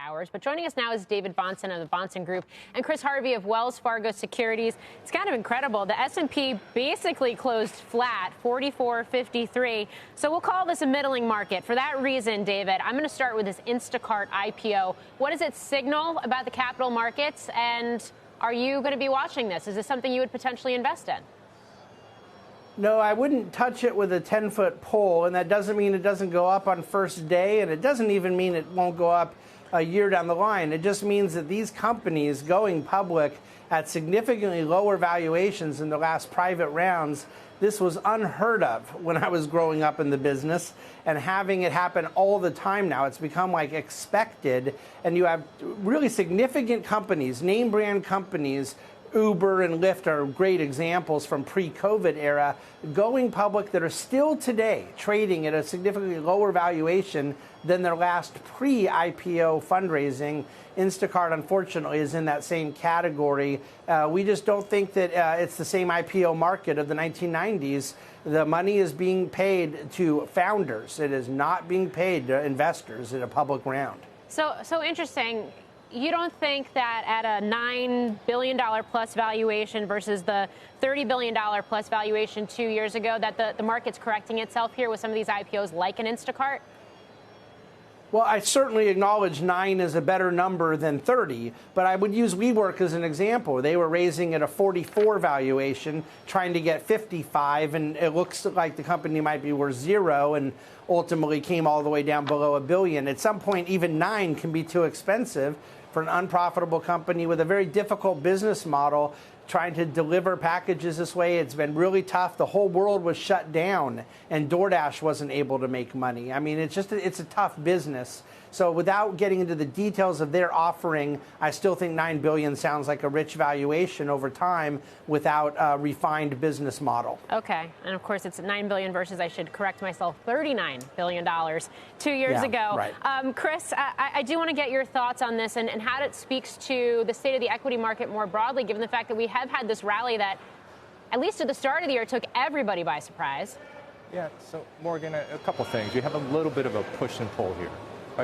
hours. But joining us now is David Bahnsen of the Bahnsen Group and Chris Harvey of Wells Fargo Securities. It's kind of incredible. The S&P basically closed flat, 44.53. So we'll call this a middling market. For that reason, David, I'm going to start with this Instacart IPO. What does it signal about the capital markets? And are you going to be watching this? Is this something you would potentially invest in? No, I wouldn't touch it with a 10-foot pole, and that doesn't mean it doesn't go up on first day, and it doesn't even mean it won't go up a year down the line. It just means that these companies going public at significantly lower valuations in the last private rounds, this was unheard of when I was growing up in the business, and having it happen all the time now, it's become like expected, and you have really significant companies, name brand companies, Uber and Lyft are great examples from pre-COVID era, going public that are still today trading at a significantly lower valuation than their last pre-IPO fundraising. Instacart, unfortunately, is in that same category. We just don't think that it's the same IPO market of the 1990s. The money is being paid to founders. It is not being paid to investors in a public round. So interesting. You don't think that at a $9 billion plus valuation versus the $30 billion plus valuation 2 years ago that the market's correcting itself here with some of these IPOs like an Instacart? Well, I certainly acknowledge 9 is a better number than 30, but I would use WeWork as an example. They were raising at a 44 valuation, trying to get 55, and it looks like the company might be worth 0 and ultimately came all the way down below $1 billion. At some point, even 9 can be too expensive for an unprofitable company with a very difficult business model. Trying to deliver packages this way, it's been really tough. The whole world was shut down, and DoorDash wasn't able to make money. I mean, it's a tough business. So without getting into the details of their offering, I still think $9 billion sounds like a rich valuation over time without a refined business model. Okay. And of course, it's $9 billion versus, I should correct myself, $39 billion 2 years ago. Right. Chris, I do want to get your thoughts on this and how it speaks to the state of the equity market more broadly, given the fact that we have had this rally that, at least at the start of the year, took everybody by surprise. Yeah. So, Morgan, a couple things. You have a little bit of a push and pull here.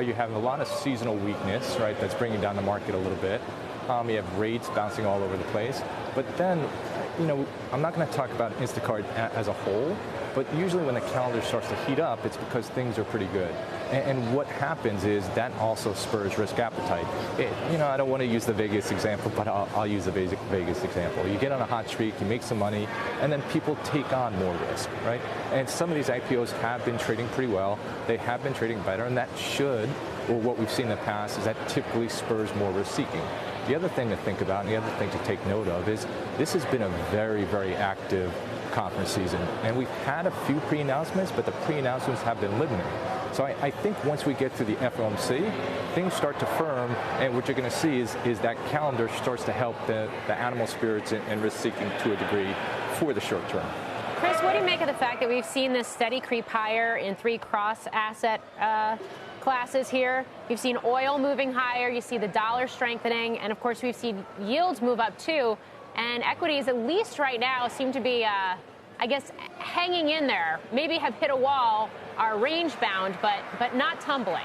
You have a lot of seasonal weakness, right, that's bringing down the market a little bit. You have rates bouncing all over the place. But then, I'm not going to talk about Instacart as a whole, but usually when the calendar starts to heat up, it's because things are pretty good. And what happens is that also spurs risk appetite. I don't want to use the Vegas example, but I'll use the Vegas example. You get on a hot streak, you make some money, and then people take on more risk, right? And some of these IPOs have been trading pretty well. They have been trading better, and that should, or what we've seen in the past, is that typically spurs more risk seeking. The other thing to think about, and the other thing to take note of, is this has been a very, very active conference season. And we've had a few pre-announcements, but the pre-announcements have been limited. So I think once we get through the FOMC, things start to firm, and what you're going to see is that calendar starts to help the animal spirits and risk-seeking to a degree for the short term. Chris, what do you make of the fact that we've seen this steady creep higher in 3 cross-asset classes here? You've seen oil moving higher, you see the dollar strengthening, and of course we've seen yields move up too, and equities, at least right now, seem to be I guess, hanging in there, maybe have hit a wall, are range bound, but not tumbling.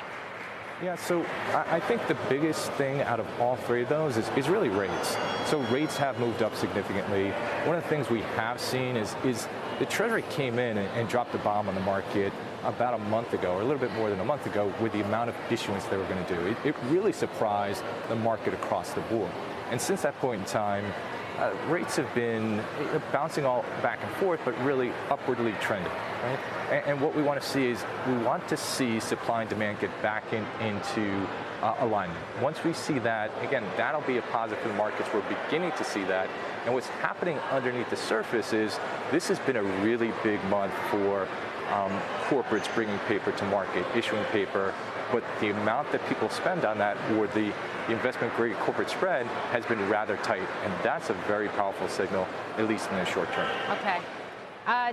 Yeah, so I think the biggest thing out of all 3 of those is really rates. So rates have moved up significantly. One of the things we have seen is the Treasury came in and dropped the bomb on the market about a month ago, or a little bit more than a month ago, with the amount of issuance they were going to do. It really surprised the market across the board. And since that point in time, rates have been bouncing all back and forth, but really upwardly trending, right? And what we want to see is we want to see supply and demand get back into alignment. Once we see that, again, that'll be a positive for the markets. We're beginning to see that. And what's happening underneath the surface is this has been a really big month for corporates bringing paper to market, issuing paper. But the amount that people spend on that, or the investment-grade corporate spread, has been rather tight. And that's a very powerful signal, at least in the short term. Okay.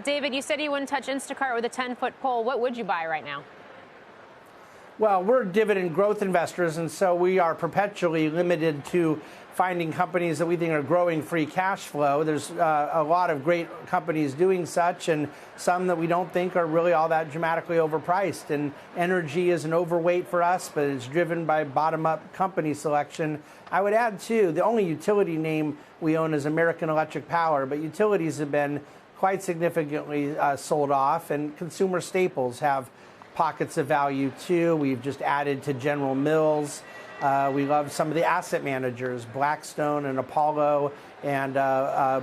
David, you said you wouldn't touch Instacart with a 10-foot pole. What would you buy right now? Well, we're dividend growth investors, and so we are perpetually limited to finding companies that we think are growing free cash flow. There's a lot of great companies doing such, and some that we don't think are really all that dramatically overpriced. And energy is an overweight for us, but it's driven by bottom-up company selection. I would add, too, the only utility name we own is American Electric Power, but utilities have been quite significantly sold off, and consumer staples have pockets of value, too. We've just added to General Mills. We love some of the asset managers. Blackstone and Apollo and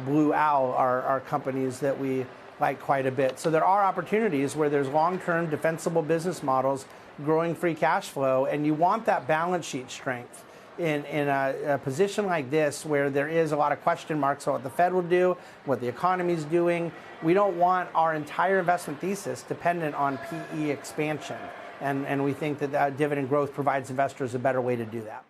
Blue Owl are companies that we like quite a bit. So there are opportunities where there's long-term defensible business models growing free cash flow, and you want that balance sheet strength in a position like this where there is a lot of question marks on what the Fed will do, what the economy is doing. We don't want our entire investment thesis dependent on PE expansion. And we think that dividend growth provides investors a better way to do that.